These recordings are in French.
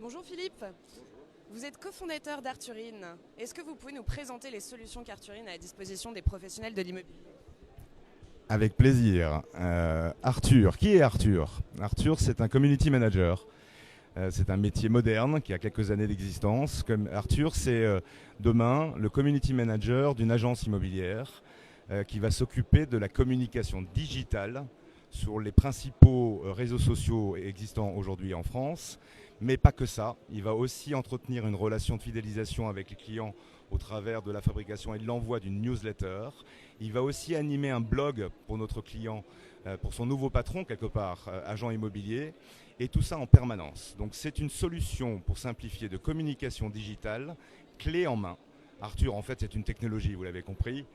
Bonjour Philippe, vous êtes cofondateur d'Arthurine. Est-ce que vous pouvez nous présenter les solutions qu'Arthurine a à disposition des professionnels de l'immobilier? Avec plaisir. Arthur, qui est Arthur? Arthur, c'est un community manager. C'est un métier moderne qui a quelques années d'existence. Comme Arthur, c'est demain le community manager d'une agence immobilière qui va s'occuper de la communication digitale sur les principaux réseaux sociaux existants aujourd'hui en France. Mais pas que ça. Il va aussi entretenir une relation de fidélisation avec les clients au travers de la fabrication et de l'envoi d'une newsletter. Il va aussi animer un blog pour notre client, pour son nouveau patron quelque part, agent immobilier, et tout ça en permanence. Donc c'est une solution pour simplifier de communication digitale, clé en main. Arthur, en fait, c'est une technologie, vous l'avez compris,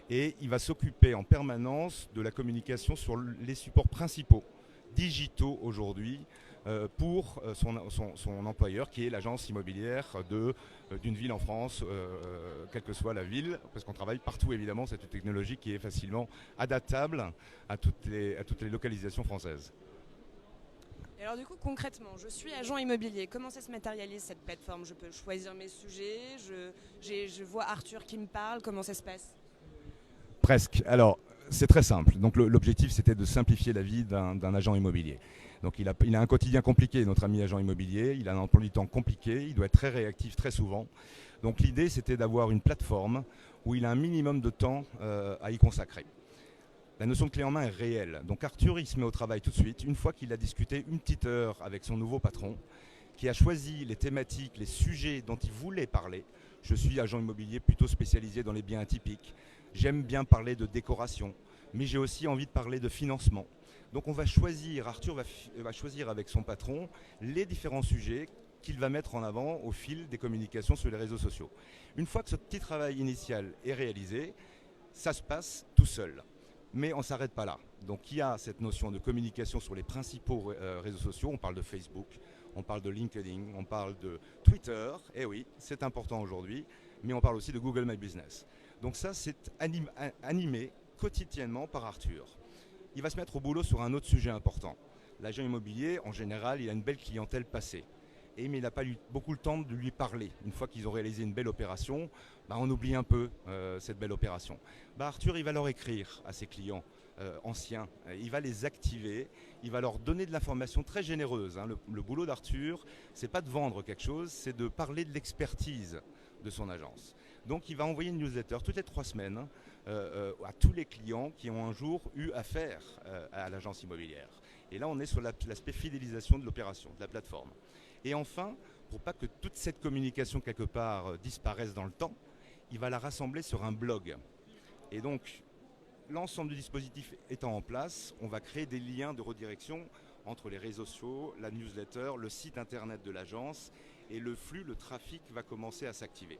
et il va s'occuper en permanence de la communication sur les supports principaux, digitaux aujourd'hui, pour son employeur qui est l'agence immobilière d'une ville en France, quelle que soit la ville, parce qu'on travaille partout évidemment, c'est une technologie qui est facilement adaptable à toutes les localisations françaises. Et alors du coup concrètement, je suis agent immobilier. Comment ça se matérialise cette plateforme? Je peux choisir mes sujets, je vois Arthur qui me parle, comment ça se passe? Presque. Alors, c'est très simple. Donc l'objectif, c'était de simplifier la vie d'un agent immobilier. Donc il a un quotidien compliqué, notre ami agent immobilier. Il a un emploi du temps compliqué. Il doit être très réactif très souvent. Donc l'idée, c'était d'avoir une plateforme où il a un minimum de temps à y consacrer. La notion de clé en main est réelle. Donc Arthur, il se met au travail tout de suite, une fois qu'il a discuté une petite heure avec son nouveau patron, qui a choisi les thématiques, les sujets dont il voulait parler. Je suis agent immobilier plutôt spécialisé dans les biens atypiques. J'aime bien parler de décoration, mais j'ai aussi envie de parler de financement. Donc on va choisir, Arthur va choisir avec son patron les différents sujets qu'il va mettre en avant au fil des communications sur les réseaux sociaux. Une fois que ce petit travail initial est réalisé, ça se passe tout seul. Mais on ne s'arrête pas là. Donc il y a cette notion de communication sur les principaux réseaux sociaux. On parle de Facebook, on parle de LinkedIn, on parle de Twitter. Eh oui, c'est important aujourd'hui. Mais on parle aussi de Google My Business. Donc ça, c'est animé quotidiennement par Arthur. Il va se mettre au boulot sur un autre sujet important. L'agent immobilier, en général, il a une belle clientèle passée. Mais il n'a pas eu beaucoup le temps de lui parler. Une fois qu'ils ont réalisé une belle opération, on oublie un peu cette belle opération. Arthur, il va leur écrire à ses clients anciens, il va les activer, il va leur donner de l'information très généreuse. Le boulot d'Arthur, c'est pas de vendre quelque chose, c'est de parler de l'expertise de son agence. Donc il va envoyer une newsletter toutes les 3 semaines à tous les clients qui ont un jour eu affaire à l'agence immobilière. Et là, on est sur l'aspect fidélisation de l'opération, de la plateforme. Et enfin, pour pas que toute cette communication quelque part disparaisse dans le temps, il va la rassembler sur un blog. Et donc, l'ensemble du dispositif étant en place, on va créer des liens de redirection entre les réseaux sociaux, la newsletter, le site internet de l'agence, et le flux, le trafic va commencer à s'activer.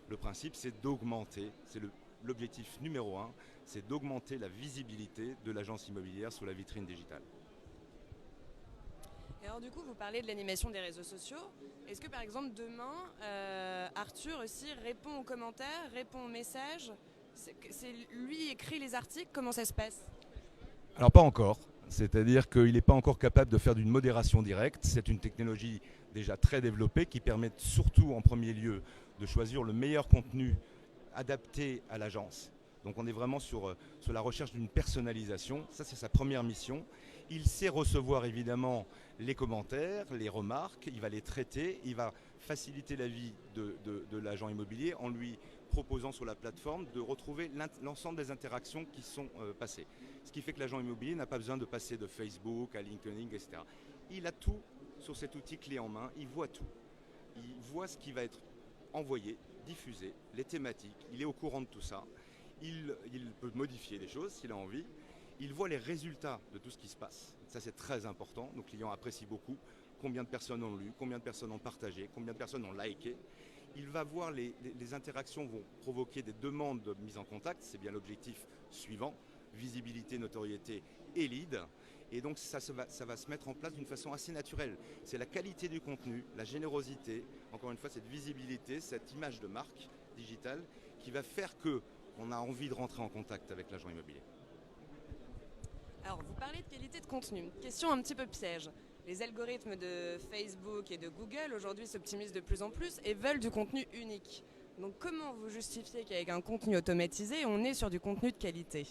Le principe, c'est d'augmenter, c'est l'objectif numéro 1, c'est d'augmenter la visibilité de l'agence immobilière sur la vitrine digitale. Et alors du coup, vous parlez de l'animation des réseaux sociaux. Est-ce que par exemple demain, Arthur aussi répond aux commentaires, répond aux messages? C'est lui qui écrit les articles, comment ça se passe? Alors pas encore, c'est-à-dire qu'il n'est pas encore capable de faire d'une modération directe. C'est une technologie déjà très développée qui permet surtout en premier lieu de choisir le meilleur contenu adapté à l'agence. Donc on est vraiment sur la recherche d'une personnalisation, ça c'est sa première mission. Il sait recevoir évidemment les commentaires, les remarques, il va les traiter, il va faciliter la vie de l'agent immobilier en lui proposant sur la plateforme de retrouver l'ensemble des interactions qui sont passées. Ce qui fait que l'agent immobilier n'a pas besoin de passer de Facebook à LinkedIn, etc. Il a tout sur cet outil clé en main, il voit tout. Il voit ce qui va être envoyé, diffusé, les thématiques, il est au courant de tout ça. Il peut modifier des choses s'il a envie. Il voit les résultats de tout ce qui se passe. Ça, c'est très important. Nos clients apprécient beaucoup combien de personnes ont lu, combien de personnes ont partagé, combien de personnes ont liké. Il va voir les interactions vont provoquer des demandes de mise en contact. C'est bien l'objectif suivant. Visibilité, notoriété et lead. Et donc ça va se mettre en place d'une façon assez naturelle. C'est la qualité du contenu, la générosité, encore une fois cette visibilité, cette image de marque digitale qui va faire qu'on a envie de rentrer en contact avec l'agent immobilier. Alors vous parlez de qualité de contenu. Question un petit peu piège. les algorithmes de Facebook et de Google aujourd'hui s'optimisent de plus en plus et veulent du contenu unique. Donc comment vous justifiez qu'avec un contenu automatisé, on est sur du contenu de qualité?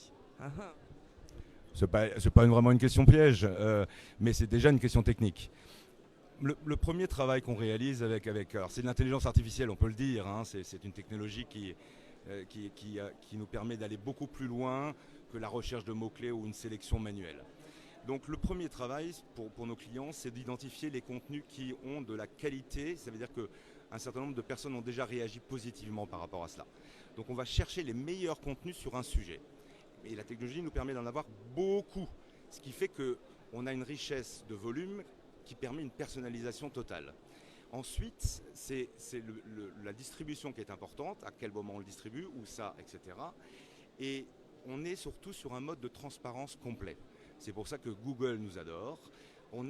C'est pas vraiment une question piège, mais c'est déjà une question technique. Le premier travail qu'on réalise alors c'est de l'intelligence artificielle, on peut le dire, hein, c'est une technologie qui nous permet d'aller beaucoup plus loin que la recherche de mots-clés ou une sélection manuelle. Donc le premier travail pour nos clients, c'est d'identifier les contenus qui ont de la qualité. Ça veut dire qu'un certain nombre de personnes ont déjà réagi positivement par rapport à cela. Donc on va chercher les meilleurs contenus sur un sujet. Et la technologie nous permet d'en avoir beaucoup, ce qui fait qu'on a une richesse de volume qui permet une personnalisation totale. Ensuite, c'est la distribution qui est importante, à quel moment on le distribue, où ça, etc. Et on est surtout sur un mode de transparence complet. C'est pour ça que Google nous adore.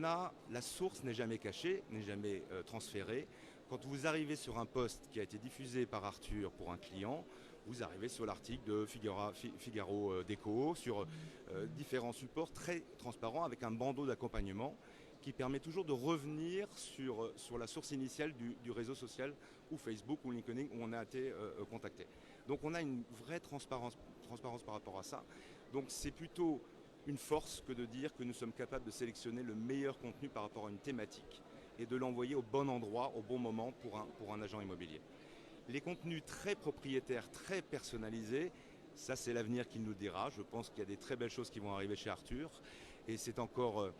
La source n'est jamais cachée, n'est jamais transférée. Quand vous arrivez sur un post qui a été diffusé par Arthur pour un client, vous arrivez sur l'article de Figaro Déco, sur différents supports très transparents avec un bandeau d'accompagnement qui permet toujours de revenir sur la source initiale du réseau social ou Facebook ou LinkedIn où on a été contacté. Donc on a une vraie transparence par rapport à ça. Donc c'est plutôt une force que de dire que nous sommes capables de sélectionner le meilleur contenu par rapport à une thématique et de l'envoyer au bon endroit, au bon moment pour un agent immobilier. Les contenus très propriétaires, très personnalisés, ça c'est l'avenir qui nous le dira. Je pense qu'il y a des très belles choses qui vont arriver chez Arthur et c'est encore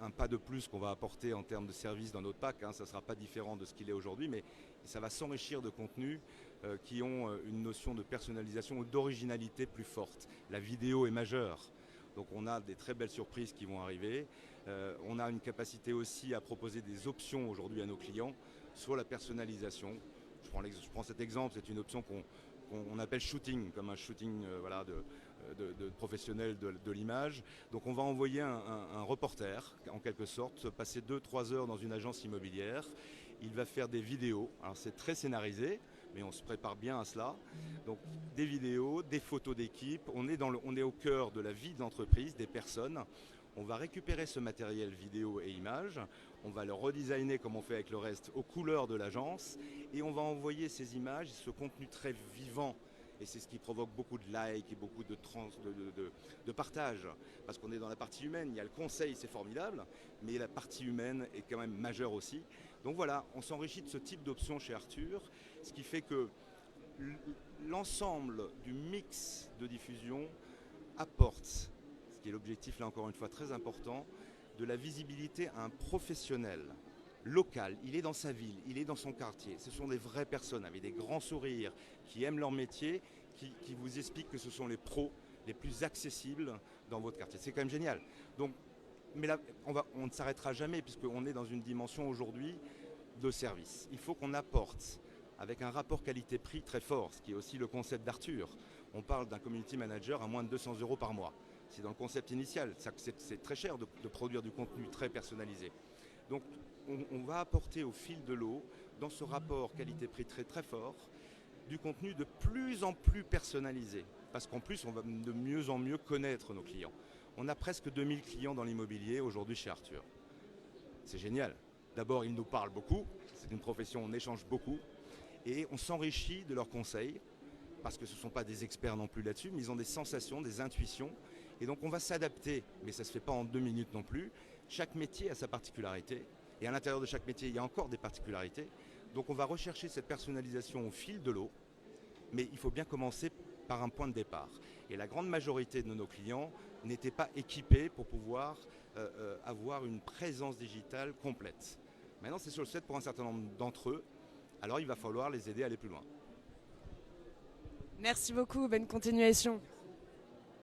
un pas de plus qu'on va apporter en termes de services dans notre pack. Ça ne sera pas différent de ce qu'il est aujourd'hui, mais ça va s'enrichir de contenus qui ont une notion de personnalisation ou d'originalité plus forte. La vidéo est majeure. Donc on a des très belles surprises qui vont arriver. On a une capacité aussi à proposer des options aujourd'hui à nos clients sur la personnalisation. Je prends cet exemple, c'est une option qu'on appelle shooting, comme un shooting de professionnel de l'image. Donc on va envoyer un reporter, en quelque sorte, passer 2-3 heures dans une agence immobilière. Il va faire des vidéos. Alors c'est très scénarisé, mais on se prépare bien à cela. Donc des vidéos, des photos d'équipe. On est au cœur de la vie d'entreprise, des personnes. On va récupérer ce matériel vidéo et images, on va le redesigner comme on fait avec le reste aux couleurs de l'agence et on va envoyer ces images, ce contenu très vivant. Et c'est ce qui provoque beaucoup de likes et beaucoup de partage. Parce qu'on est dans la partie humaine, il y a le conseil, c'est formidable, mais la partie humaine est quand même majeure aussi. Donc voilà, on s'enrichit de ce type d'options chez Arthur, ce qui fait que l'ensemble du mix de diffusion apporte, ce qui est l'objectif là encore une fois très important, de la visibilité à un professionnel local. Il est dans sa ville, il est dans son quartier. Ce sont des vraies personnes avec des grands sourires qui aiment leur métier, qui vous expliquent que ce sont les pros les plus accessibles dans votre quartier. C'est quand même génial. Donc, mais là, on ne s'arrêtera jamais puisqu'on est dans une dimension aujourd'hui de service. Il faut qu'on apporte avec un rapport qualité-prix très fort, ce qui est aussi le concept d'Arthur. On parle d'un community manager à moins de 200 € par mois. C'est dans le concept initial. C'est très cher de produire du contenu très personnalisé. Donc, on va apporter au fil de l'eau, dans ce rapport qualité-prix très très fort, du contenu de plus en plus personnalisé. Parce qu'en plus, on va de mieux en mieux connaître nos clients. On a presque 2000 clients dans l'immobilier aujourd'hui chez Arthur. C'est génial. D'abord, ils nous parlent beaucoup. C'est une profession, on échange beaucoup. Et on s'enrichit de leurs conseils, parce que ce ne sont pas des experts non plus là-dessus, mais ils ont des sensations, des intuitions. Et donc on va s'adapter, mais ça ne se fait pas en 2 minutes non plus. Chaque métier a sa particularité. Et à l'intérieur de chaque métier, il y a encore des particularités. Donc on va rechercher cette personnalisation au fil de l'eau. Mais il faut bien commencer par un point de départ. Et la grande majorité de nos clients n'étaient pas équipés pour pouvoir avoir une présence digitale complète. Maintenant, c'est sur le fait pour un certain nombre d'entre eux. Alors il va falloir les aider à aller plus loin. Merci beaucoup, bonne continuation.